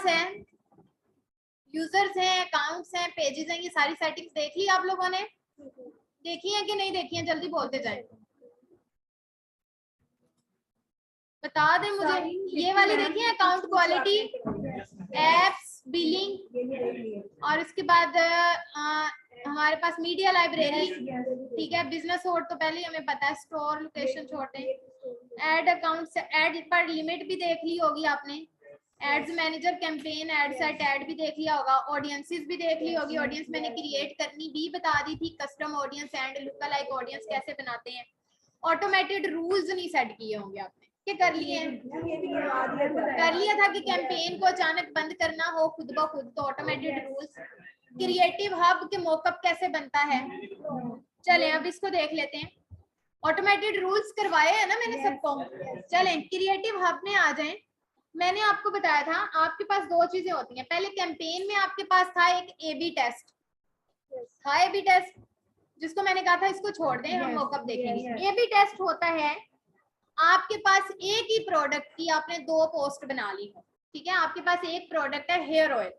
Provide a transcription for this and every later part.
पास है, यूजर्स हैं, अकाउंट्स हैं, पेजेस हैं, ये सारी सेटिंग्स देख ली आप लोगों ने? देखी है कि नहीं देखी है? जल्दी बोलते जाएं, बता दें मुझे। ये वाली देखी है, अकाउंट क्वालिटी, एप्स, बिलिंग, और इसके बाद हमारे पास मीडिया लाइब्रेरी, ठीक है, बिजनेस होल्ड तो पहले ही हमें पता है, स्टोर लोकेशन छोड़ते हैं, एड अकाउंट, एड पर लिमिट भी देख ली होगी आपने, ads manager, campaign, ad set, ad भी देख लिया होगा, ऑडियंसेस भी देख ली होगी, ऑडियंस मैंने क्रिएट करनी भी बता दी थी, custom audience and look alike audience कैसे बनाते हैं, ऑटोमेटेड रूल्स नहीं सेट किए होंगे आपने, क्या कर लिए हैं? कर लिया था कि कैंपेन को अचानक बंद करना हो खुद ब खुद, तो ऑटोमेटेड रूल्स। क्रिएटिव हब के मॉकअप कैसे बनता है, चलें अब इसको देख लेते हैं। ऑटोमेटेड रूल्स करवाए है ना मैंने सबको, चलें क्रिएटिव हब में आ जाएं। मैंने आपको बताया था आपके पास दो चीजें होती हैं, पहले कैंपेन में आपके पास था एक एबी टेस्ट, था एबी टेस्ट, जिसको मैंने कहा था इसको छोड़ दें, हम मॉकअप देखेंगे। एबी टेस्ट होता है आपके पास एक ही प्रोडक्ट की आपने दो पोस्ट बना ली हो, ठीक है, आपके पास एक प्रोडक्ट है हेयर ऑयल,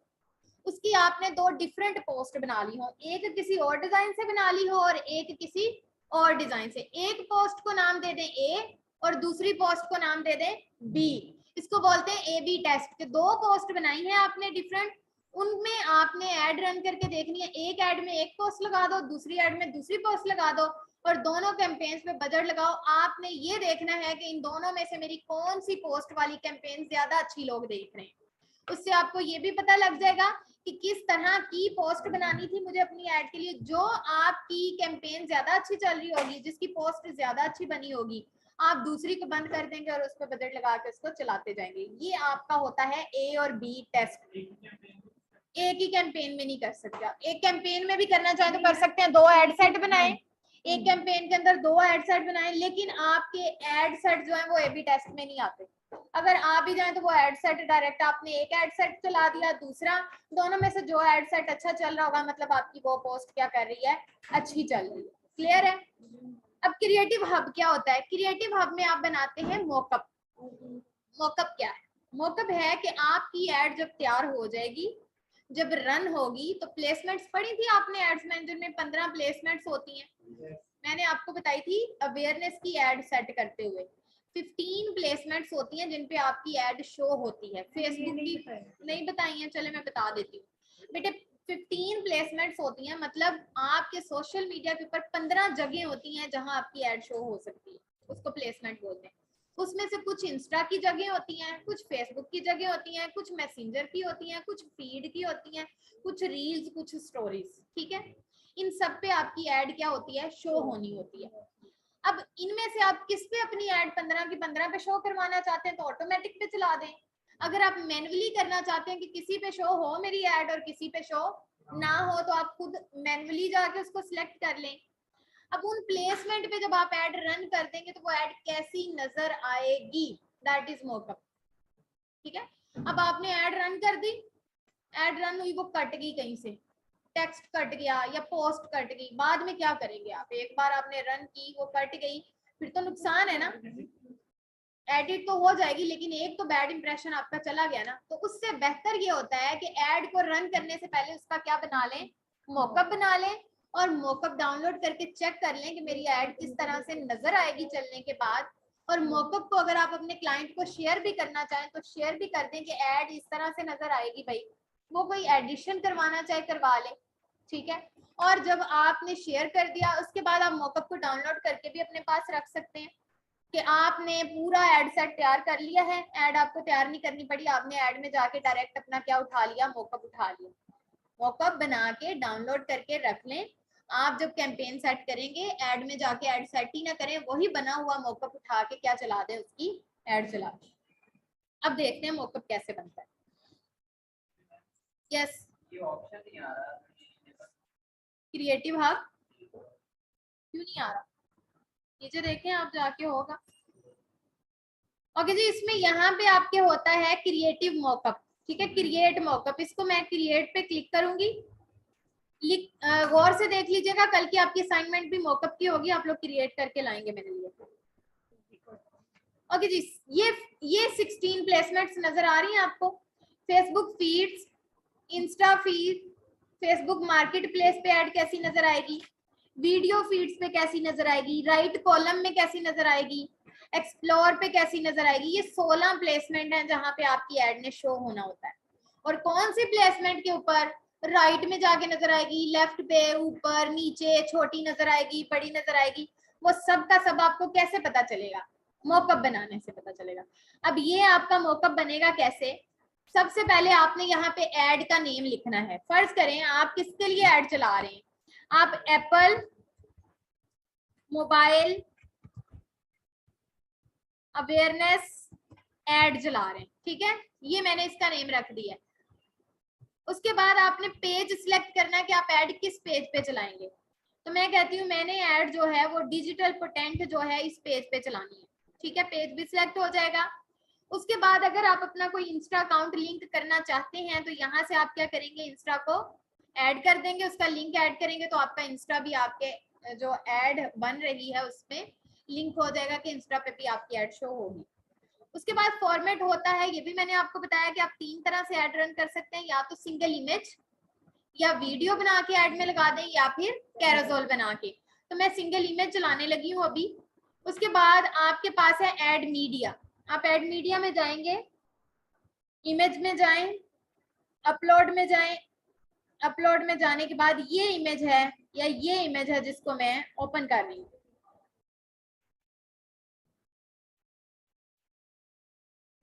उसकी आपने दो डिफरेंट पोस्ट बना ली हो, एक किसी और डिजाइन से बना ली हो और एक किसी और डिजाइन से, एक पोस्ट को नाम दे दें ए और दूसरी पोस्ट को नाम दे दें बी, इसको बोलते हैं ए बी टेस्ट। के दो पोस्ट बनाई है आपने डिफरेंट, उनमें आपने ऐड रन करके देखनी है, एक ऐड में एक पोस्ट लगा दो, दूसरी ऐड में दूसरी पोस्ट लगा दो, और दोनों कैंपेन्स पे बजट लगाओ। आपने ये देखना है कि इन दोनों में से मेरी कौन सी पोस्ट वाली कैंपेन ज्यादा अच्छी लोग देख रहे हैं। उससे आपको ये भी पता लग जाएगा कि किस तरह की पोस्ट बनानी थी मुझे अपनी ऐड के लिए, जो आपकी कैंपेन ज्यादा अच्छी चल रही होगी, जिसकी पोस्ट ज्यादा अच्छी बनी होगी, आप दूसरी को बंद कर देंगे और उस पर बजट लगा के उसको चलाते जाएंगे। ये आपका होता है ए और बी टेस्ट। एक ही कैंपेन में नहीं कर सकते आप, एक कैंपेन में भी करना चाहे तो कर सकते हैं, दो एड सेट बनाएं, एक कैंपेन के अंदर दो एड सेट बनाएं, लेकिन आपके एड सेट जो है वो ए बी टेस्ट में नहीं आते। अगर आ भी जाए तो वो एड सेट डायरेक्ट आपने एक एड सेट चला दिया, दूसरा, दोनों में से जो एड सेट अच्छा चल रहा होगा मतलब आपकी वो पोस्ट क्या कर रही है, अच्छी चल रही है। क्लियर है? अब क्रिएटिव हब क्या होता है? क्रिएटिव हब में आप बनाते हैं मॉकअप। मॉकअप क्या है? मॉकअप है कि आपकी एड जब तैयार हो जाएगी, जब रन होगी, तो प्लेसमेंट्स पढ़ी थी आपने एड्स मैनेजर में, 15 प्लेसमेंट्स होती हैं, मैंने आपको बताई थी अवेयरनेस की एड सेट करते हुए 15 प्लेसमेंट्स होती हैं जिन पे आपकी एड शो होती है। फेसबुक की नहीं बताई है, चले मैं बता देती हूँ बेटे। 15 प्लेसमेंट्स होती हैं, मतलब आपके सोशल मीडिया के ऊपर 15 जगह होती हैं जहां आपकी एड शो हो सकती है, उसको प्लेसमेंट बोलते हैं। उसमें से कुछ इंस्टा की जगह होती हैं, कुछ फेसबुक की जगह होती हैं, कुछ मैसेंजर की होती हैं, कुछ फीड की होती हैं, कुछ रील्स, कुछ स्टोरीज, ठीक है। इन सब पे आपकी एड क्या होती है, शो होनी होती है। अब इनमें से आप किस पे अपनी एड 15 की 15 पे शो करवाना चाहते हैं तो ऑटोमेटिक पे चला दें। अगर आप मैन्युअली करना चाहते हैं कि किसी पे शो हो मेरी एड और किसी पे शो ना हो, तो आप खुद मैन्युअली जाके उसको सिलेक्ट कर लें। अब उन प्लेसमेंट पे जब आप ऐड रन कर देंगे तो वो ऐड कैसी नजर आएगी, दैट इज मॉकअप, ठीक है। अब आपने ऐड रन कर दी, ऐड रन हुई, वो कट गई कहीं से, टेक्स्ट कट गया या पोस्ट कट गई, बाद में क्या करेंगे आप? एक बार आपने रन की, वो कट गई, फिर तो नुकसान है ना, एडिट तो हो जाएगी लेकिन एक तो बैड इंप्रेशन आपका चला गया ना। तो उससे बेहतर ये होता है कि एड को रन करने से पहले उसका क्या बना लें, मॉकअप बना लें, और मॉकअप डाउनलोड करके चेक कर लें कि मेरी एड किस तरह से नजर आएगी चलने के बाद। और मॉकअप को अगर आप अपने क्लाइंट को शेयर भी करना चाहें तो शेयर भी कर दें कि एड इस तरह से नजर आएगी भाई, वो कोई एडिशन करवाना चाहे करवा ले, ठीक है। और जब आपने शेयर कर दिया उसके बाद आप मॉकअप को डाउनलोड करके भी अपने पास रख सकते हैं कि आपने पूरा एड सेट तैयार कर लिया है, एड आपको तैयार नहीं करनी पड़ी, आपने एड में जाके डायरेक्ट अपना क्या उठा लिया, मॉकअप उठा लिया। मॉकअप बना के डाउनलोड करके रख लें। आप जब कैंपेन सेट करेंगे एड में जाके एड सेट ही ना करें, वही बना हुआ मॉकअप उठा के क्या चला दें, उसकी एड चला दें। अब देखते हैं मॉकअप कैसे बनता है। यस, ये ऑप्शन नहीं आ रहा क्रिएटिव हब क्यों नहीं आ रहा, नीचे देखें आप जाके होगा। ओके जी, इसमें यहाँ पे आपके होता है क्रिएटिव मॉकअप, ठीक है, क्रिएट मॉकअप। इसको मैं क्रिएट पे क्लिक करूंगी, गौर से देख लीजिएगा, कल की आपकी असाइनमेंट भी मॉकअप की होगी, आप लोग क्रिएट करके लाएंगे मेरे लिए। ओके जी, ये 16 प्लेसमेंट्स नजर आ रही हैं आपको। Facebook feeds, Insta feed, Facebook market place पे ऐड कैसी नजर आएगी, वीडियो फीड्स पे कैसी नजर आएगी, राइट कॉलम में कैसी नजर आएगी, एक्सप्लोर पे कैसी नजर आएगी। ये 16 प्लेसमेंट है जहां पे आपकी ऐड ने शो होना होता है। और कौन सी प्लेसमेंट के ऊपर, राइट में जाके नजर आएगी, लेफ्ट पे, ऊपर, नीचे, छोटी नजर आएगी, बड़ी नजर आएगी, वो सब का सब आपको कैसे पता चलेगा? मॉकअप बनाने से पता चलेगा। अब ये आपका मॉकअप बनेगा कैसे? सबसे पहले आपने यहाँ पे ऐड का नेम लिखना है। फर्ज करें आप किसके लिए ऐड चला रहे हैं, आप एप्पल मोबाइल अवेयरनेस ऐड चला रहे हैं, ठीक है, ये मैंने इसका नेम रख दिया है। उसके बाद आपने पेज सिलेक्ट करना है कि आप ऐड किस पेज पे चलाएंगे। तो मैं कहती हूँ मैंने ऐड जो है वो डिजिटल पोटेंट जो है इस पेज पे चलानी है, ठीक है, पेज भी सिलेक्ट हो जाएगा। उसके बाद अगर आप अपना कोई इंस्टा अकाउंट लिंक करना चाहते हैं तो यहाँ से आप क्या करेंगे, इंस्टा को ऐड कर देंगे, उसका लिंक ऐड करेंगे तो आपका इंस्टा भी आपके जो ऐड बन रही है उसमें लिंक हो जाएगा कि इंस्टा पे भी आपकी ऐड शो होगी। उसके बाद फॉर्मेट होता है, ये भी मैंने आपको बताया कि आप 3 तरह से ऐड रन कर सकते हैं, या तो सिंगल इमेज या वीडियो बना के ऐड में लगा दें, या फिर कैरोसोल बना के। तो मैं सिंगल इमेज चलाने लगी हूँ अभी। उसके बाद आपके पास है ऐड मीडिया, आप ऐड मीडिया में जाएंगे, इमेज में जाएं, अपलोड में जाएं, अपलोड में जाने के बाद ये इमेज है या ये इमेज है जिसको मैं ओपन कर रही हूँ,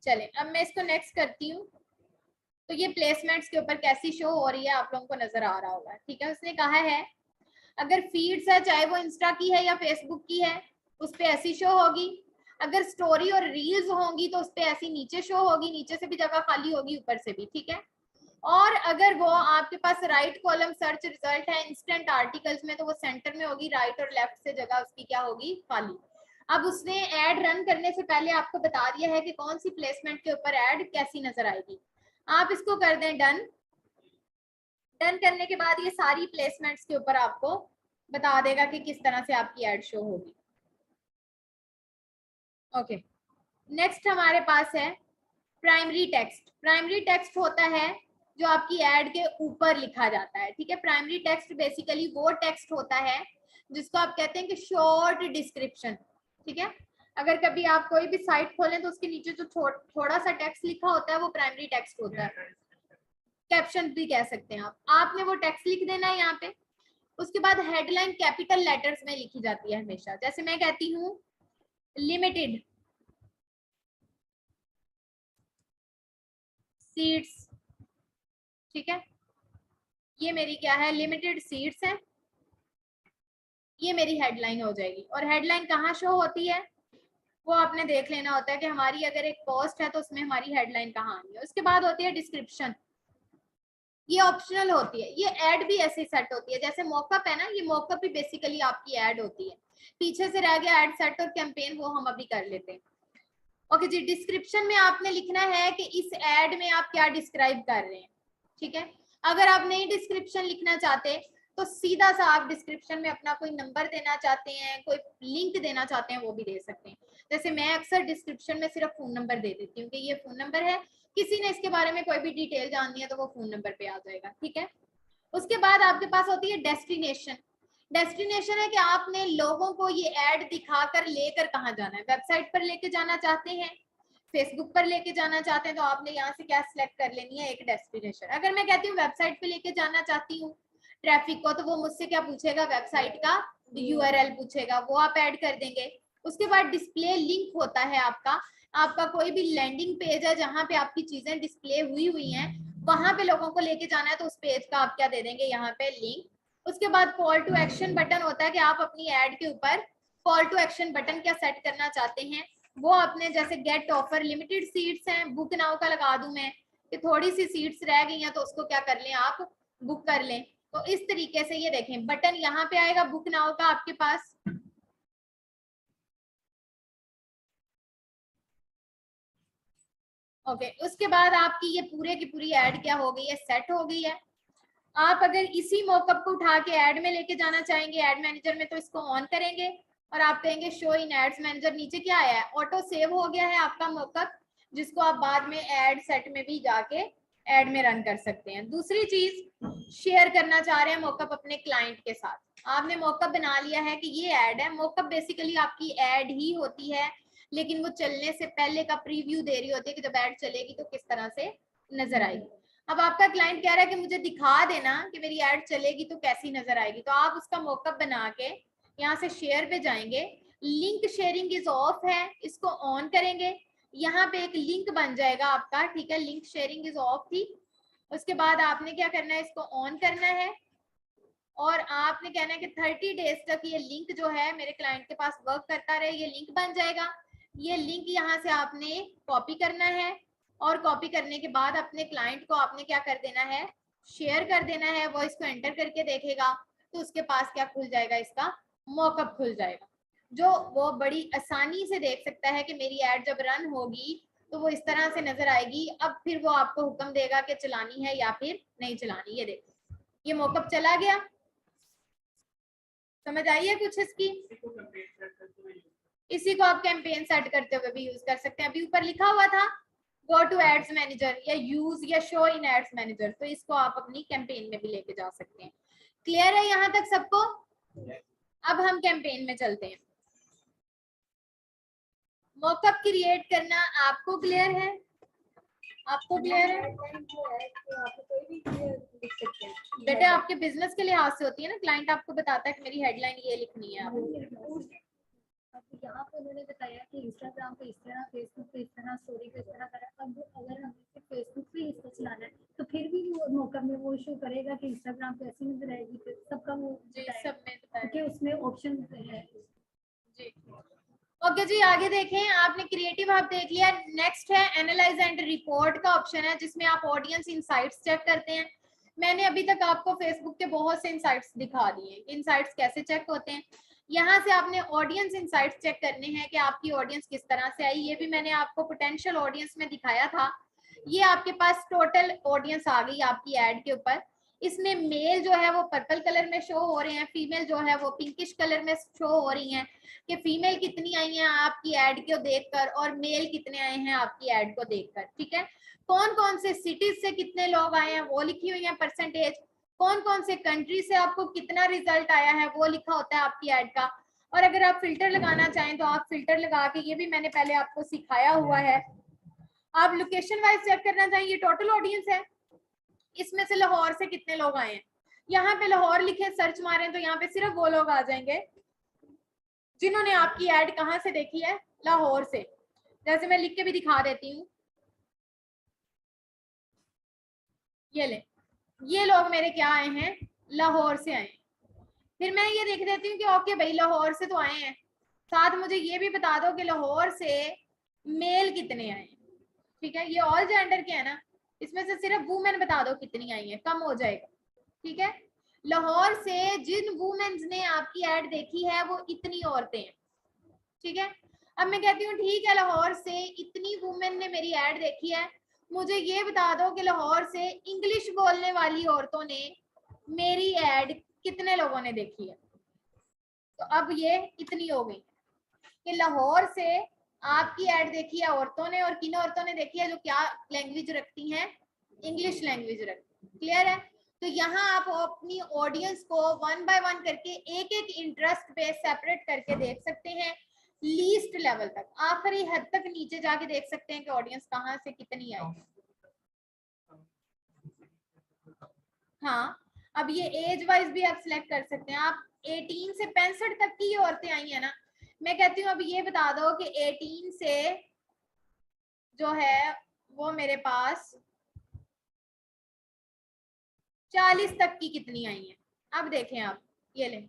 चले अब मैं इसको नेक्स्ट करती हूँ। तो ये प्लेसमेंट्स के ऊपर कैसी शो हो रही है आप लोगों को नजर आ रहा होगा, ठीक है। उसने कहा है अगर फीड्स है चाहे वो इंस्टा की है या फेसबुक की है उस पर ऐसी शो होगी, अगर स्टोरी और रील्स होंगी तो उस पर ऐसी नीचे शो होगी, नीचे से भी जगह खाली होगी, ऊपर से भी, ठीक है। और अगर वो आपके पास राइट कॉलम सर्च रिजल्ट है इंस्टेंट आर्टिकल्स में तो वो सेंटर में होगी, राइट और लेफ्ट से जगह उसकी क्या होगी, खाली। अब उसने ऐड रन करने से पहले आपको बता दिया है कि कौन सी प्लेसमेंट के ऊपर ऐड कैसी नजर आएगी। आप इसको कर दें डन। डन करने के बाद ये सारी प्लेसमेंट्स के ऊपर आपको बता देगा कि किस तरह से आपकी ऐड शो होगी। ओके, नेक्स्ट हमारे पास है प्राइमरी टेक्स्ट। प्राइमरी टेक्स्ट होता है जो आपकी ऐड के ऊपर लिखा जाता है, ठीक है। प्राइमरी टेक्स्ट बेसिकली वो टेक्स्ट होता है जिसको आप कहते हैं कि शॉर्ट डिस्क्रिप्शन, ठीक है। अगर कभी आप कोई भी साइट खोलें तो उसके नीचे जो थोड़ा सा टेक्स्ट लिखा होता है वो प्राइमरी टेक्स्ट होता है, कैप्शन भी कह सकते हैं आप। आपने वो टेक्स्ट लिख देना है यहाँ पे। उसके बाद हेडलाइन कैपिटल लेटर्स में लिखी जाती है हमेशा, जैसे मैं कहती हूँ लिमिटेड सीट्स, ठीक है, ये मेरी क्या है, लिमिटेड सीट्स है, ये मेरी हेडलाइन हो जाएगी। और हेडलाइन कहाँ शो होती है वो आपने देख लेना होता है कि हमारी अगर एक पोस्ट है तो उसमें हमारी हेडलाइन कहाँ आनी है। उसके बाद होती है डिस्क्रिप्शन, ये ऑप्शनल होती है। ये ऐड भी ऐसे सेट होती है जैसे मॉकअप है ना, ये मॉकअप भी बेसिकली आपकी ऐड होती है। पीछे से रह गया ऐड सेट और कैंपेन, वो हम अभी कर लेते हैं। ओके जी, डिस्क्रिप्शन में आपने लिखना है कि इस ऐड में आप क्या डिस्क्राइब कर रहे हैं, ठीक है। अगर आप नई डिस्क्रिप्शन लिखना चाहते तो सीधा सा आप डिस्क्रिप्शन में अपना कोई नंबर देना चाहते हैं, कोई लिंक देना चाहते हैं, वो भी दे सकते हैं। जैसे मैं अक्सर डिस्क्रिप्शन में सिर्फ फोन नंबर दे देती हूँ कि ये फोन नंबर है, किसी ने इसके बारे में कोई भी डिटेल जाननी है तो वो फोन नंबर पे आ जाएगा, ठीक है। उसके बाद आपके पास होती है डेस्टिनेशन। डेस्टिनेशन है कि आपने लोगों को ये ऐड दिखाकर लेकर कहाँ जाना है। वेबसाइट पर लेके जाना चाहते हैं, फेसबुक पर लेके जाना चाहते हैं तो आपने यहाँ से क्या सिलेक्ट कर लेनी है, एक डेस्टिनेशन। अगर मैं कहती हूँ वेबसाइट पे लेके जाना चाहती हूँ ट्रैफिक को, तो वो मुझसे क्या पूछेगा, वेबसाइट का यूआरएल पूछेगा, वो आप ऐड कर देंगे। उसके बाद डिस्प्ले लिंक होता है आपका, आपका कोई भी लैंडिंग पेज है जहाँ पे आपकी चीजें डिस्प्ले हुई हैं, वहां पे लोगों को लेके जाना है तो उस पेज का आप क्या दे देंगे, यहाँ पे लिंक। उसके बाद कॉल टू एक्शन बटन होता है कि आप अपनी ऐड के ऊपर कॉल टू एक्शन बटन क्या सेट करना चाहते हैं, वो आपने जैसे गेट ऑफर, लिमिटेड सीट्स हैं, बुक नाउ का लगा दूं मैं कि थोड़ी सी सीट्स रह गई हैं तो उसको क्या कर लें, आप बुक कर लें। तो इस तरीके से ये देखें बटन यहाँ पे आएगा बुक नाउ का आपके पास। ओके, उसके बाद आपकी ये पूरे की पूरी ऐड क्या हो गई है, सेट हो गई है। आप अगर इसी मॉकअप को उठा के ऐड में लेके जाना चाहेंगे ऐड मैनेजर में तो इसको ऑन करेंगे और आप कहेंगे शो इन एड्स मैनेजर, नीचे क्या आया है, ऑटो सेव हो गया है आपका मॉकअप, जिसको आप बाद में ऐड सेट में भी जाके एड में रन कर सकते हैं। दूसरी चीज, शेयर करना चाह रहे हैं मॉकअप अपने क्लाइंट के साथ। आपने मॉकअप बना लिया है कि ये ऐड है। मॉकअप बेसिकली आपकी ऐड ही होती है, लेकिन वो चलने से पहले का प्रीव्यू दे रही होती है कि जब ऐड चलेगी तो किस तरह से नजर आएगी। अब आपका क्लाइंट कह रहा है कि मुझे दिखा देना कि मेरी ऐड चलेगी तो कैसी नजर आएगी, तो आप उसका मॉकअप बना के यहाँ से शेयर पे जाएंगे। लिंक शेयरिंग इज ऑफ है, इसको ऑन करेंगे। यहाँ पे एक लिंक बन जाएगा आपका, ठीक है। लिंक शेयरिंग इज ऑफ थी। उसके बाद आपने क्या करना है, इसको ऑन करना है और आपने कहना है कि 30 डेज तक ये लिंक जो है मेरे क्लाइंट के पास वर्क करता रहे। ये लिंक बन जाएगा। ये लिंक यहाँ से आपने कॉपी करना है और कॉपी करने के बाद अपने क्लाइंट को आपने क्या कर देना है, शेयर कर देना है। वो इसको एंटर करके देखेगा तो उसके पास क्या खुल जाएगा, इसका मॉकअप खुल जाएगा, जो वो बड़ी आसानी से देख सकता है कि मेरी ऐड जब रन होगी तो वो इस तरह से नजर आएगी। अब फिर वो आपको हुक्म देगा कि चलानी है या फिर नहीं चलानी। ये देखो, ये मॉकअप चला गया। समझ आई है कुछ इसकी? इसी को आप कैंपेन सेट करते हुए भी यूज कर सकते हैं। अभी ऊपर लिखा हुआ था गो टू एड्स मैनेजर या यूज या शो इन एड्स मैनेजर, तो इसको आप अपनी कैंपेन में भी लेके जा सकते हैं। क्लियर है यहाँ तक सबको? अब हम कैंपेन में चलते हैं। मॉकअप क्रिएट करना आपको क्लियर है? आपको क्लियर है? बेटे आपके बिजनेस के लिहाज से होती है ना, क्लाइंट आपको बताता है कि मेरी हेडलाइन ये लिखनी है। अब यहाँ पे उन्होंने बताया कि इंस्टाग्राम पे इस तरह, फेसबुक पे इस तरह, स्टोरी पे इस तरह करा। अब अगर हमें सिर्फ फेसबुक पे इसको चलाना है तो फिर भी वो मौका में वो शो करेगा कि इंस्टाग्राम पे ऐसी नजर आएगी, फिर सबका वो जी सब में बताया कि उसमें ऑप्शन है जी। ओके जी, आगे देखें। आपने क्रिएटिव हब देख लिया। नेक्स्ट है एनालाइज एंड रिपोर्ट का ऑप्शन है, जिसमें आप ऑडियंस इनसाइट्स चेक करते हैं। मैंने अभी तक आपको फेसबुक के बहुत से इनसाइट्स दिखा दिए। इनसाइट्स कैसे चेक होते हैं, यहाँ से आपने ऑडियंस इनसाइट्स चेक करने हैं कि आपकी ऑडियंस किस तरह से आई। ये भी मैंने आपको पोटेंशियल ऑडियंस में दिखाया था। ये आपके पास टोटल ऑडियंस आ गई आपकी एड के ऊपर। इसमें मेल जो है वो पर्पल कलर में शो हो रहे हैं, फीमेल जो है वो पिंकिश कलर में शो हो रही हैं कि फीमेल कितनी आई हैं आपकी एड को देखकर और मेल कितने आए हैं आपकी एड को देखकर, ठीक है। कौन कौन से सिटीज से कितने लोग आए हैं वो लिखी हुई है परसेंटेज। कौन कौन से कंट्री से आपको कितना रिजल्ट आया है वो लिखा होता है आपकी एड का। और अगर आप फिल्टर लगाना चाहें तो आप फिल्टर लगा के, ये भी मैंने पहले आपको सिखाया हुआ है। आप लोकेशन वाइज चेक करना चाहें, ये टोटल ऑडियंस है, इसमें से लाहौर से कितने लोग आए हैं। यहाँ पे लाहौर लिखे सर्च मारें तो यहाँ पे सिर्फ वो लोग आ जाएंगे जिन्होंने आपकी एड कहाँ से देखी है, लाहौर से। जैसे मैं लिख के भी दिखा देती हूँ, ये ले, ये लोग मेरे क्या आए हैं, लाहौर से आए। फिर मैं ये देख देती हूँ कि ओके भाई लाहौर से तो आए हैं, साथ मुझे ये भी बता दो कि लाहौर से मेल कितने आए, ठीक है। ये ऑल जेंडर के है ना, इसमें से सिर्फ वुमेन बता दो कितनी आई है, कम हो जाएगा, ठीक है। लाहौर से जिन वुमेन्स ने आपकी एड देखी है वो इतनी औरतें हैं, ठीक है। अब मैं कहती हूँ ठीक है, लाहौर से इतनी वुमेन ने मेरी एड देखी है, मुझे ये बता दो कि लाहौर से इंग्लिश बोलने वाली औरतों ने मेरी एड कितने लोगों ने देखी है। तो अब ये इतनी हो गई कि लाहौर से आपकी एड देखी है औरतों ने, और किन औरतों ने देखी है, जो क्या लैंग्वेज रखती हैं, इंग्लिश लैंग्वेज रखती हैं। क्लियर है? तो यहाँ आप अपनी ऑडियंस को वन बाय वन करके एक एक इंटरेस्ट पे सेपरेट करके देख सकते हैं, लीस्ट लेवल तक, आखिरी हद तक नीचे जाके देख सकते हैं कि ऑडियंस कहाँ से कितनी आई है। हाँ, अब ये एज वाइज भी आप सिलेक्ट कर सकते हैं। आप 18 से 65 तक की औरतें आई है ना, मैं कहती हूँ अब ये बता दो कि 18 से जो है वो मेरे पास 40 तक की कितनी आई है। अब देखें आप, ये लें,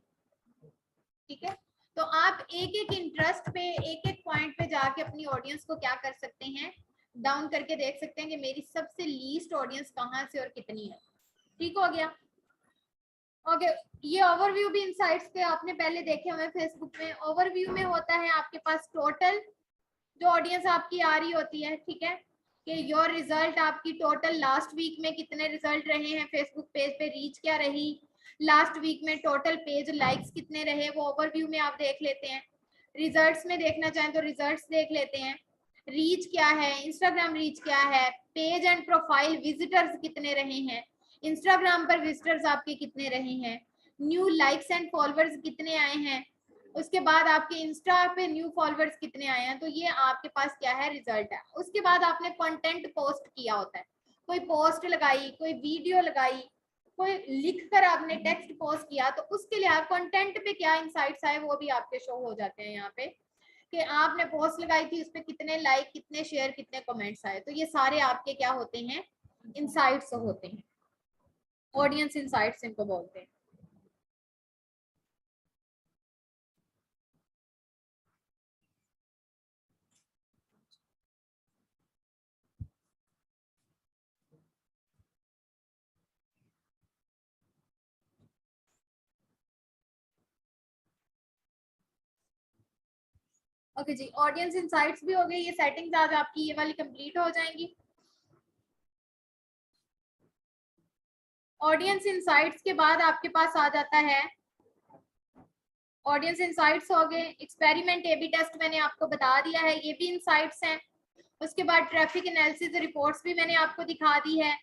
ठीक है। तो आप एक एक इंटरेस्ट पे, एक एक पॉइंट पे जाके अपनी ऑडियंस को क्या कर सकते हैं, डाउन करके देख सकते हैं कि मेरी सबसे लीस्ट ऑडियंस कहाँ से और कितनी है। ठीक हो गया? ओके, ये ओवरव्यू भी इनसाइट्स पे आपने पहले देखे हुए फेसबुक में। ओवरव्यू में होता है आपके पास टोटल जो ऑडियंस आपकी आ रही होती है, ठीक है, कि योर रिजल्ट आपकी टोटल लास्ट वीक में कितने रिजल्ट रहे हैं, फेसबुक पेज पे रीच क्या रही, लास्ट वीक में टोटल पेज लाइक्स कितने रहे, वो ओवरव्यू में आप देख लेते हैं। रिजल्ट्स में देखना चाहें तो रिजल्ट्स देख लेते हैं। रीच क्या है, इंस्टाग्राम रीच क्या है, पेज एंड प्रोफाइल विजिटर्स कितने रहे हैं, इंस्टाग्राम पर विजिटर्स आपके कितने रहे हैं, न्यू लाइक्स एंड फॉलोअर्स कितने आए हैं, उसके बाद आपके इंस्टा पे न्यू फॉलोअर्स कितने आए हैं। तो ये आपके पास क्या है, रिजल्ट है। उसके बाद आपने कंटेंट पोस्ट किया होता है, कोई पोस्ट लगाई, कोई वीडियो लगाई, कोई लिखकर आपने टेक्स्ट पोस्ट किया, तो उसके लिए कंटेंट पे क्या इनसाइट्स आए वो भी आपके शो हो जाते हैं यहाँ पे, कि आपने पोस्ट लगाई थी, उस पर कितने लाइक, कितने शेयर, कितने कमेंट्स आए। तो ये सारे आपके क्या होते हैं, इनसाइट्स होते हैं, ऑडियंस इनसाइट्स इनको बोलते हैं। ओके जी, ऑडियंस इनसाइट्स भी हो गई, ये सेटिंग्स आज आपकी ये वाली कंप्लीट हो जाएंगी। ऑडियंस इनसाइट्स के बाद आपके पास आ जाता है, ऑडियंस इनसाइट्स हो गए, एक्सपेरिमेंट ए बी टेस्ट मैंने आपको बता दिया है, ये भी इनसाइट्स हैं। उसके बाद ट्रैफिक एनालिसिस रिपोर्ट्स भी मैंने आपको दिखा दी है,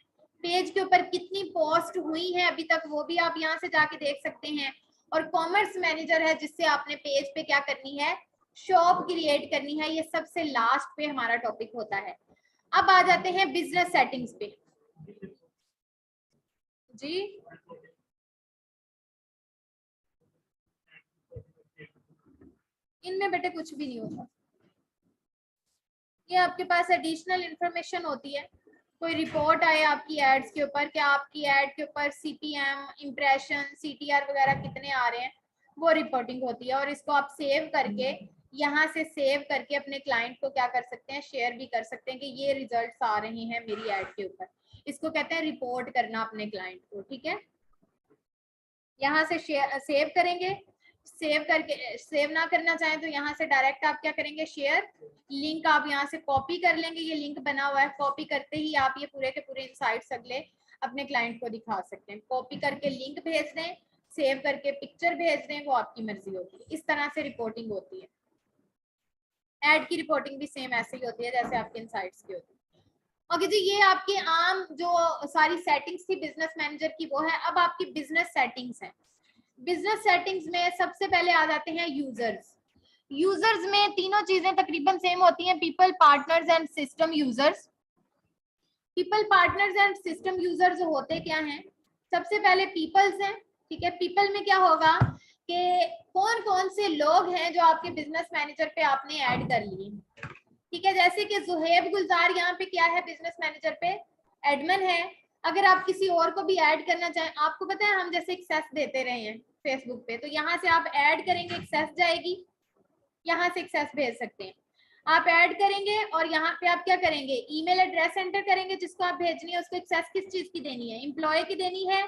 पेज के ऊपर कितनी पोस्ट हुई है अभी तक वो भी आप यहाँ से जाके देख सकते हैं, और कॉमर्स मैनेजर है जिससे आपने पेज पे क्या करनी है, शॉप क्रिएट करनी है। ये सबसे लास्ट पे हमारा टॉपिक होता है। अब आ जाते हैं बिजनेस सेटिंग्स पे जी। इनमें बेटे कुछ भी नहीं होता, ये आपके पास एडिशनल इंफॉर्मेशन होती है। कोई रिपोर्ट आए आपकी एड्स के ऊपर, क्या आपकी एड के ऊपर सीपीएम, इंप्रेशन, सीटीआर वगैरह कितने आ रहे हैं, वो रिपोर्टिंग होती है। और इसको आप सेव करके, यहाँ से सेव करके अपने क्लाइंट को क्या कर सकते हैं, शेयर भी कर सकते हैं कि ये रिजल्ट्स आ रहे हैं मेरी एड के ऊपर। इसको कहते हैं रिपोर्ट करना अपने क्लाइंट को, ठीक है। यहाँ से शेयर सेव करेंगे, सेव करके, सेव ना करना चाहें तो यहाँ से डायरेक्ट आप क्या करेंगे, शेयर लिंक आप यहाँ से कॉपी कर लेंगे, ये लिंक बना हुआ है, कॉपी करते ही आप ये पूरे के पूरे इनसाइट्स अगले अपने क्लाइंट को दिखा सकते हैं। कॉपी करके लिंक भेज दें, सेव करके पिक्चर भेज दें, वो आपकी मर्जी होती है। इस तरह से रिपोर्टिंग होती है। एड की रिपोर्टिंग भी सेम ऐसे ही होती है जैसे आपके इनसाइट्स की होती है। ओके जी, ये आपकी आम जो सारी सेटिंग्स थी बिजनेस मैनेजर की वो है। अब आपकी बिजनेस सेटिंग्स है। बिजनेस सेटिंग्स में सबसे पहले आ जाते हैं यूजर्स। यूजर्स में तीनों चीजें तकरीबन सेम होती हैं, people, partners and system users. People, partners and system users होते क्या हैं, सबसे पहले पीपल्स हैं, ठीक है। पीपल में क्या होगा कि कौन कौन से लोग हैं जो आपके बिजनेस मैनेजर पे आपने ऐड कर लिए, ठीक है। जैसे कि जुहेब गुलजार यहाँ पे क्या है, बिजनेस मैनेजर पे एडमिन है। अगर आप किसी और को भी ऐड करना चाहें, आपको पता है हम जैसे एक्सेस देते रहे हैं फेसबुक पे, तो यहाँ से आप ऐड करेंगे, एक्सेस जाएगी, यहाँ से एक्सेस भेज सकते हैं। आप ऐड करेंगे और यहाँ पे आप क्या करेंगे, ईमेल एड्रेस एंटर करेंगे जिसको आप भेजनी है, उसको एक्सेस किस चीज की देनी है, एम्प्लॉय की देनी है,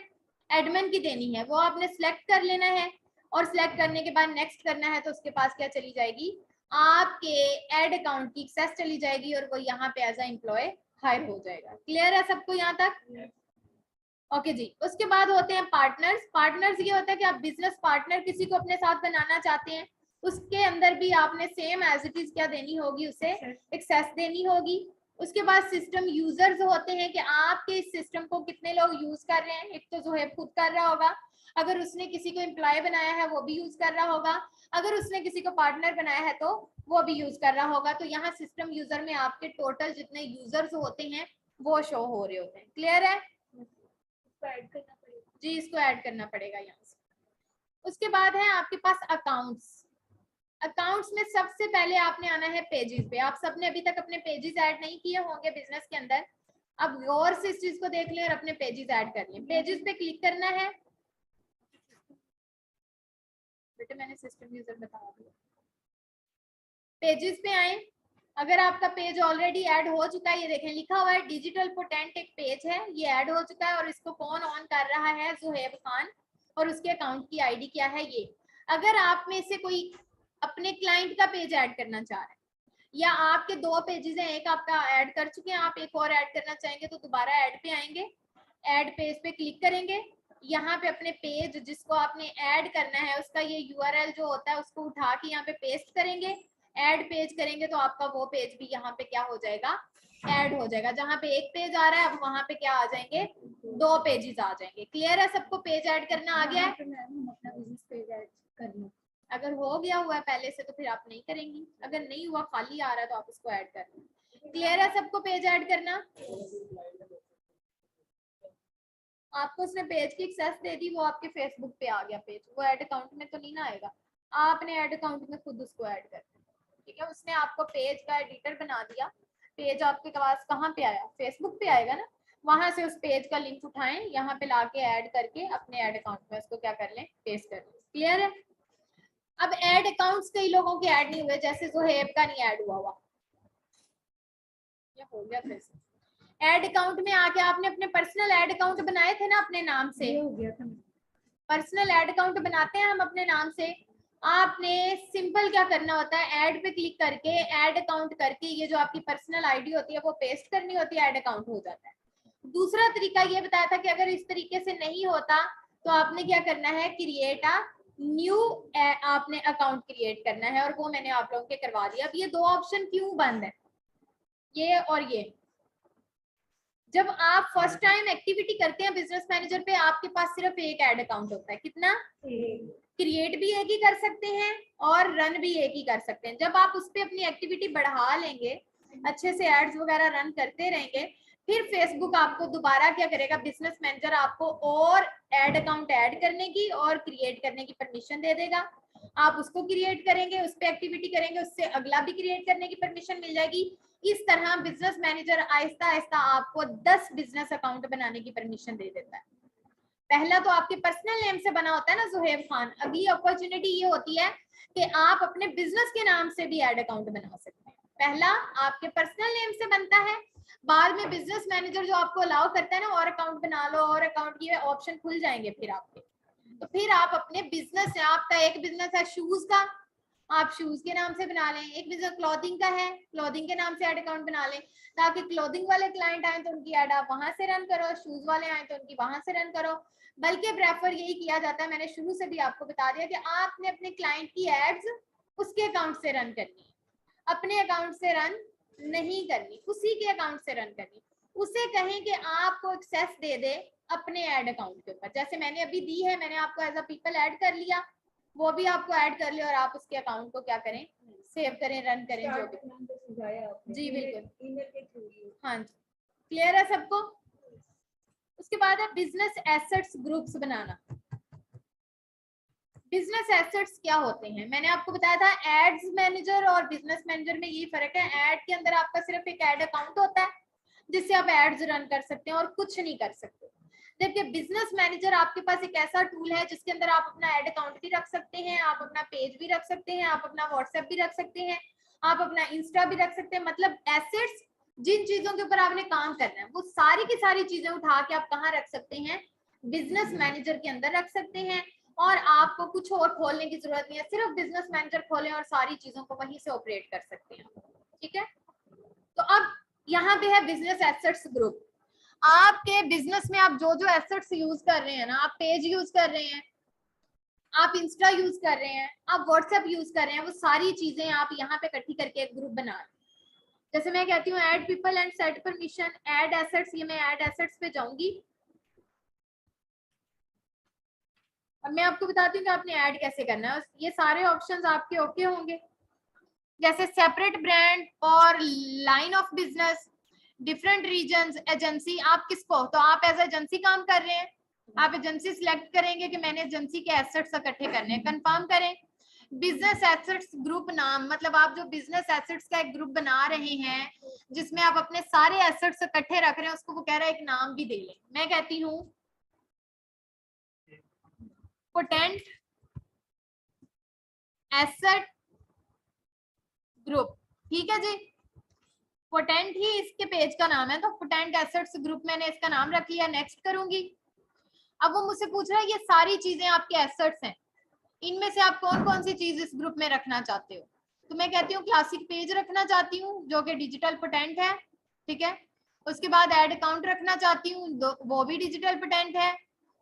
एडमिन की देनी है, वो आपने सिलेक्ट कर लेना है। और सिलेक्ट करने के बाद नेक्स्ट करना है, तो उसके पास क्या चली जाएगी, आपके एड अकाउंट की एक्सेस चली जाएगी और वो यहाँ पे एज अ एम्प्लॉय हायर हो जाएगा। क्लियर है सबको यहाँ तक? ओके जी। उसके बाद होते हैं पार्टनर्स। पार्टनर्स ये होता है कि आप बिजनेस पार्टनर किसी को अपने साथ बनाना चाहते हैं, उसके अंदर भी आपने सेम एज इट इज क्या देनी होगी, उसे एक्सेस देनी होगी। उसके बाद सिस्टम यूजर्स होते हैं कि आपके इस सिस्टम को कितने लोग यूज कर रहे हैं। एक तो जो है खुद कर रहा होगा, अगर उसने किसी को एम्प्लॉय बनाया है वो भी यूज कर रहा होगा, अगर उसने किसी को पार्टनर बनाया है तो वो भी यूज कर रहा होगा। तो यहाँ सिस्टम यूजर में आपके टोटल जितने यूजर्स होते हैं वो शो हो रहे होते हैं। क्लियर है जी? इसको ऐड करना पड़ेगा यहाँ से। उसके बाद है आपके पास अकाउंट्स। अकाउंट्स में सबसे पहले आपने आना है पेजेस पे। आप सबने अभी तक अपने पेजेस ऐड नहीं किए होंगे बिजनेस के अंदर, अब गौर से इस चीज को देख लें और अपने पेजेस ऐड कर लें। पेजेस पे क्लिक करना है, बेटे मैंने सिस्टम यूजर बता दिया। पेजेस पे आए, अगर आपका पेज ऑलरेडी ऐड हो चुका है, ये देखें लिखा हुआ है डिजिटल पोटेंट एक पेज है, ये ऐड हो चुका है और इसको कौन ऑन कर रहा है, जुहेब खान, और उसके अकाउंट की आईडी क्या है ये। अगर आप में से कोई अपने क्लाइंट का पेज ऐड करना चाह रहे हैं, या आपके दो पेजेस हैं, एक आपका ऐड कर चुके हैं, आप एक और ऐड करना चाहेंगे, तो दोबारा ऐड पे आएंगे, ऐड पेज पे क्लिक करेंगे, यहाँ पे अपने पेज जिसको आपने ऐड करना है उसका ये यूआरएल जो होता है उसको उठा के यहाँ पे पेस्ट करेंगे, ऐड पेज करेंगे तो आपका वो पेज भी यहाँ पे क्या हो जाएगा, ऐड हो जाएगा। जहाँ पे एक पेज आ रहा है अब वहां पे क्या आ जाएंगे, 2 पेजेस आ जाएंगे। क्लियर है सबको, पेज ऐड करना आ गया है? हम अपना बिजनेस पेज ऐड कर लें। अगर हो गया हुआ है पहले से तो फिर आप नहीं करेंगी, अगर नहीं हुआ खाली आ रहा है तो आप इसको ऐड कर लें। क्लियर है सबको पेज ऐड करना? आपको उसने पेज की एक्सेस दे दी, वो आपके फेसबुक पे आ गया पेज, वो ऐड अकाउंट में तो नहीं ना आएगा, आपने ऐड अकाउंट में खुद उसको ऐड कर दिया। ठीक है, उसने आपको पेज का एडिटर बना दिया, पेज आपके पास कहाँ पे आया, फेसबुक पे आएगा ना, वहां से उस पेज का लिंक उठाएं, यहाँ पे लाके ऐड करके अपने ऐड अकाउंट में उसको क्या कर लें, पेस्ट कर लें। क्लियर है? अब ऐड अकाउंट्स कई लोगों के ऐड नहीं हुए, जैसे ज़ुहैब का नहीं ऐड हुआ, ये हो गया फिर से। ऐड अकाउंट में आके आपने अपने पर्सनल ऐड अकाउंट बनाए थे ना अपने नाम से, हो गया था। पर्सनल ऐड अकाउंट बनाते हैं हम अपने नाम से, आपने सिंपल क्या करना होता है, ऐड पे क्लिक करके ऐड अकाउंट करके ये जो आपकी पर्सनल आईडी होती है वो पेस्ट करनी होती है, ऐड अकाउंट हो जाता है। दूसरा तरीका ये बताया था कि अगर इस तरीके से नहीं होता तो आपने क्या करना है, क्रिएट अ न्यू आपने अकाउंट क्रिएट करना है, और वो मैंने आप लोगों के करवा दिया। अब ये 2 ऑप्शन क्यों बंद है, ये और ये, जब आप फर्स्ट टाइम एक्टिविटी करते हैं बिजनेस मैनेजर पे, आपके पास सिर्फ एक ऐड अकाउंट होता है, कितना, क्रिएट भी एक ही कर सकते हैं और रन भी एक ही कर सकते हैं। जब आप उस पर अपनी एक्टिविटी बढ़ा लेंगे, अच्छे से एड्स वगैरह रन करते रहेंगे, फिर फेसबुक आपको दोबारा क्या करेगा, बिजनेस मैनेजर आपको और ऐड अकाउंट ऐड करने की और क्रिएट करने की परमिशन दे देगा। आप उसको क्रिएट करेंगे, उस पर एक्टिविटी करेंगे, उससे अगला भी क्रिएट करने की परमिशन मिल जाएगी। इस तरह बिजनेस मैनेजर आहिस्ता आहिस्ता आपको 10 बिजनेस अकाउंट बनाने की परमिशन दे देता है। पहला तो आपके पर्सनल नेम से बना होता है ना ज़ुहैब खान, अगली अपॉर्चुनिटी ये होती है कि आप अपने बिजनेस के नाम से भी ऐड अकाउंट बना सकते हैं। पहला आपके पर्सनल नेम से बनता है, बाद में बिजनेस मैनेजर जो आपको अलाउ करता है ना, और अकाउंट बना लो, और अकाउंट के ऑप्शन खुल जाएंगे फिर आपके, तो फिर आप अपने बिजनेस से, आपका एक बिजनेस है शूज का, आप शूज के नाम से बना लें, एक बिजनेस क्लॉथिंग का है, क्लॉथिंग के नाम से ऐड अकाउंट बना लें, ताकि क्लॉथिंग वाले क्लाइंट आए तो उनकी ऐड आप वहां से रन करो, शूज वाले आए तो उनकी वहां से रन करो। बल्कि प्रेफर यही किया जाता है, मैंने शुरू से भी आपको बता दिया कि आपने अपने क्लाइंट की एड्स उसके अकाउंट से रन करनी है, अपने अकाउंट से रन नहीं करनी, उसी के अकाउंट से रन करनी। उसे कहें कि आपको एक्सेस दे दे अपने ऐड अकाउंट के ऊपर, जैसे मैंने अभी दी है, मैंने आपको एज अ पीपल ऐड कर लिया, वो भी आपको ऐड कर ले और आप उसके अकाउंट को क्या करें, सेव करें, रन करें, जो भी। जी बिल्कुल, हाँ जी, क्लियर है सबको? उसके बाद है बिजनेस एसेट्स ग्रुप्स बनाना। बिजनेस एसेट्स क्या होते हैं, मैंने आपको बताया था एड्स मैनेजर और बिजनेस मैनेजर में यही फर्क है। ऐड के अंदर आपका सिर्फ एक ऐड अकाउंट होता है जिससे आप एड्स रन कर सकते हैं और कुछ नहीं कर सकते। देखिए बिजनेस मैनेजर आपके पास एक ऐसा टूल है जिसके अंदर आप अपना ऐड अकाउंट भी रख सकते हैं, आप अपना पेज भी रख सकते हैं, आप अपना व्हाट्सएप भी रख सकते हैं, आप अपना इंस्टा भी रख सकते हैं। मतलब एसेट्स, जिन चीजों के ऊपर आपने काम करना है वो सारी की सारी चीजें उठा के आप कहाँ रख सकते हैं, बिजनेस मैनेजर के अंदर रख सकते हैं, और आपको कुछ और खोलने की जरूरत नहीं है, सिर्फ बिजनेस मैनेजर खोलें और सारी चीजों को वहीं से ऑपरेट कर सकते हैं। ठीक है, तो अब यहाँ पे है बिजनेस एसेट्स ग्रुप। आपके बिजनेस में आप जो जो एसेट्स यूज कर रहे हैं ना, आप पेज यूज कर रहे हैं, आप इंस्टा यूज कर रहे हैं, आप व्हाट्सएप यूज कर रहे हैं, वो सारी चीजें आप यहाँ पे इकट्ठी करके एक ग्रुप बना रहे हैं। जैसे मैं कहती हूँ add people and set permission, add assets, ये मैं ऐड एसेट्स पे जाऊंगी और मैं आपको बताती हूँ कि आपने ऐड कैसे करना है। ये सारे ऑप्शंस आपके ओके होंगे, जैसे सेपरेट ब्रांड और line of business, different regions, agency, आप किसको, तो आप एज एजेंसी काम कर रहे हैं, आप एजेंसी सिलेक्ट करेंगे कि मैंने एजेंसी के एसेट्स इकट्ठे करने हैं, कंफर्म करें। बिजनेस एसेट्स ग्रुप नाम, मतलब आप जो बिजनेस एसेट्स का एक ग्रुप बना रहे हैं जिसमें आप अपने सारे एसेट्स इकट्ठे रख रहे हैं, उसको वो कह रहा है एक नाम भी दे लें। मैं कहती हूँ पोटेंट एसेट ग्रुप, ठीक है जी, पोटेंट ही इसके पेज का नाम है, तो पोटेंट एसेट्स ग्रुप मैंने इसका नाम रख लिया, नेक्स्ट करूंगी। अब वो मुझसे पूछ रहा है ये सारी चीजें आपके एसेट्स हैं, इनमें से आप कौन कौन सी चीज इस ग्रुप में रखना चाहते हो, तो मैं कहती हूँ क्लासिक पेज रखना चाहती हूँ जो कि डिजिटल पोटेंट है, ठीक है। उसके बाद एड अकाउंट रखना चाहती हूँ, वो भी डिजिटल पोटेंट है।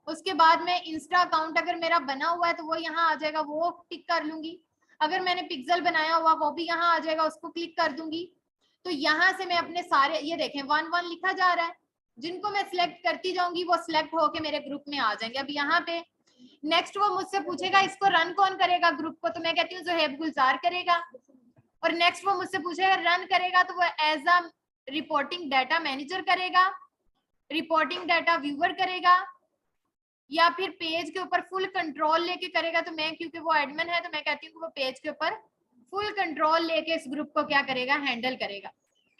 उसके बाद में इंस्टा अकाउंट अगर मेरा बना हुआ है तो वो यहाँ आ जाएगा, वो टिक कर लूंगी। अगर मैंने पिक्सल बनाया हुआ वो भी यहाँ आ जाएगा, उसको क्लिक कर दूंगी तो यहाँ से मैं अपने सारे, ये देखें 1 1 लिखा जा रहा है, जिनको मैं सिलेक्ट करती जाऊंगी वो सिलेक्ट होके मेरे ग्रुप में आ जाएंगे। अब यहाँ पे नेक्स्ट वो मुझसे पूछेगा इसको रन कौन करेगा ग्रुप को, तो मैं कहती हूँ ज़ुहैब गुलजार करेगा। और नेक्स्ट वो मुझसे पूछेगा रन करेगा तो वो as a reporting data manager करेगा, रिपोर्टिंग डाटा व्यूअर करेगा, या फिर पेज के ऊपर फुल कंट्रोल लेके करेगा। तो मैं क्योंकि वो एडमिन है तो मैं कहती हूँ वो पेज के ऊपर फुल कंट्रोल लेके इस ग्रुप को क्या करेगा, हैंडल करेगा।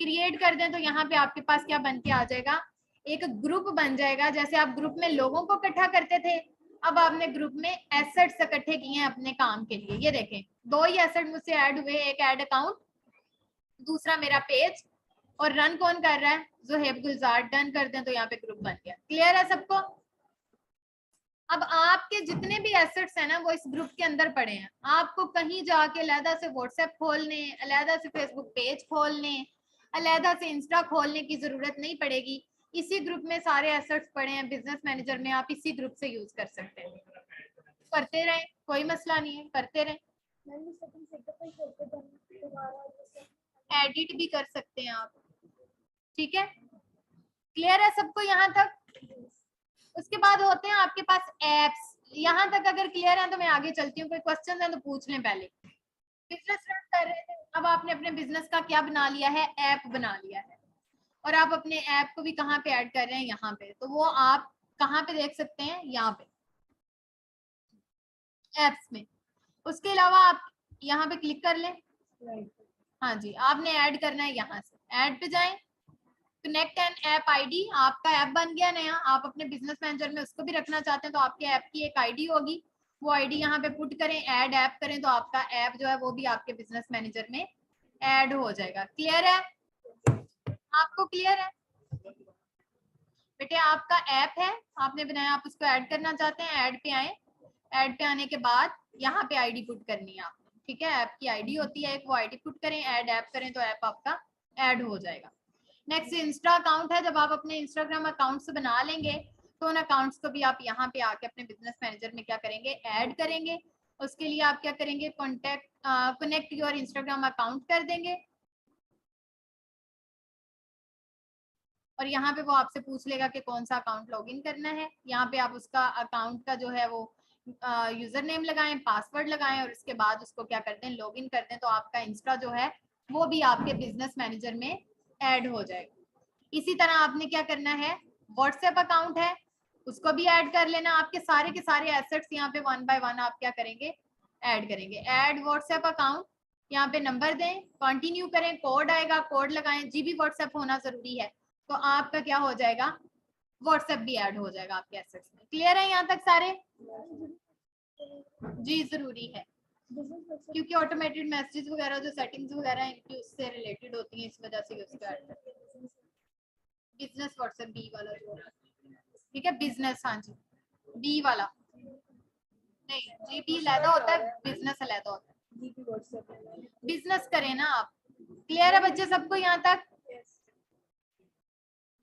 क्रिएट कर दें तो यहाँ पे आपके पास क्या बन के आ जाएगा, एक ग्रुप बन जाएगा। जैसे आप ग्रुप में लोगों को इकट्ठा करते थे, अब आपने ग्रुप में एसेट्स इकट्ठे किए हैं अपने काम के लिए। ये देखें 2 ही एसेट मुझसे ऐड हुए, एक ऐड अकाउंट, दूसरा मेरा पेज, और रन कौन कर रहा है, ज़ुहैब गुलजार। डन कर दें तो यहाँ पे ग्रुप बन गया। क्लियर है सबको? अब आपके जितने भी एसेट्स हैं ना वो इस ग्रुप के अंदर पड़े हैं, आपको कहीं जाके अलहदा से व्हाट्सएप खोलने, अलहदा से फेसबुक पेज खोलने, अलहदा से इंस्टा खोलने की जरूरत नहीं पड़ेगी। इसी ग्रुप में सारे एसेट्स पड़े हैं, बिजनेस मैनेजर में आप इसी ग्रुप से यूज कर सकते हैं। करते रहें, कोई मसला नहीं है, करते रहें। एडिट भी कर सकते हैं आप, ठीक है? क्लियर है सबको यहाँ तक? उसके बाद होते हैं आपके पास एप्स। यहाँ तक अगर क्लियर है तो मैं आगे चलती हूँ, कोई क्वेश्चन है तो पूछ लें। पहले बिजनेस रन कर रहे थे, अब आपने अपने बिजनेस का क्या बना लिया है, ऐप बना लिया है, और आप अपने ऐप को भी कहाँ पे ऐड कर रहे हैं, यहाँ पे। तो वो आप कहाँ पे देख सकते हैं, यहाँ पे एप्स में। उसके अलावा आप यहाँ पे क्लिक कर लें। हाँ जी, आपने ऐड करना है, यहाँ से ऐड पे जाएं, कनेक्ट एन ऐप आईडी, आपका ऐप बन गया नया। आप अपने बिजनेस मैनेजर में उसको भी रखना चाहते हैं तो आपके ऐप की एक आईडी होगी, वो आईडी यहाँ पे पुट करें, ऐड ऐप करें तो आपका ऐप जो है वो भी आपके बिजनेस मैनेजर में ऐड हो जाएगा। क्लियर है आपको? क्लियर है बेटे? आपका ऐप है, आपने बनाया, आप उसको ऐड करना चाहते हैं, ऐड पे आए। ऐड पे आने के बाद यहाँ पे आईडी पुट करनी है आपने, ठीक है? ऐप की आईडी होती है एक, वो आईडी पुट करें, ऐड ऐप करें तो ऐप आपका ऐड हो जाएगा। नेक्स्ट इंस्टा अकाउंट है, जब आप अपने इंस्टाग्राम अकाउंट्स बना लेंगे तो उन अकाउंट्स को भी आप यहाँ पे आके अपने बिजनेस मैनेजर में क्या करेंगे, ऐड करेंगे। उसके लिए आप क्या करेंगे, कनेक्ट योर इंस्टाग्राम अकाउंट कर देंगे, और यहाँ पे वो आपसे पूछ लेगा कि कौन सा अकाउंट लॉगिन करना है। यहाँ पे आप उसका अकाउंट का जो है वो यूजर नेम लगाएं, पासवर्ड लगाएं, और उसके बाद उसको क्या करते हैं, लॉगिन करते हैं, तो आपका इंस्टा जो है वो भी आपके बिजनेस मैनेजर में ऐड हो जाएगा। इसी तरह आपने क्या करना है, व्हाट्सएप अकाउंट है उसको भी ऐड कर लेना। आपके सारे के सारे एसेट्स यहाँ पे 1 बाय 1 आप क्या करेंगे, ऐड करेंगे। ऐड व्हाट्सएप अकाउंट, यहाँ पे नंबर दें, कंटिन्यू करें, कोड आएगा, कोड लगाएं, जीबी व्हाट्सएप होना जरूरी है, तो आपका क्या हो जाएगा, व्हाट्सएप भी ऐड हो जाएगा आपके एसेट्स में। क्लियर है यहाँ तक सारे? जी जरूरी है, क्योंकि ऑटोमेटेड मैसेजेस वगैरह जो सेटिंग्स वगैरह इनकी उससे रिलेटेड होती हैं, इस वजह से उसको ऐड करते हैं। बिजनेस व्हाट्सएप बी वाला जो है, ठीक है, बिजनेस, हाँ जी बी वाला नहीं, जी बी अलहदा होता है, बिजनेस अलहदा होता है। बिजनेस करें ना आप। क्लियर है बच्चे सबको यहाँ तक?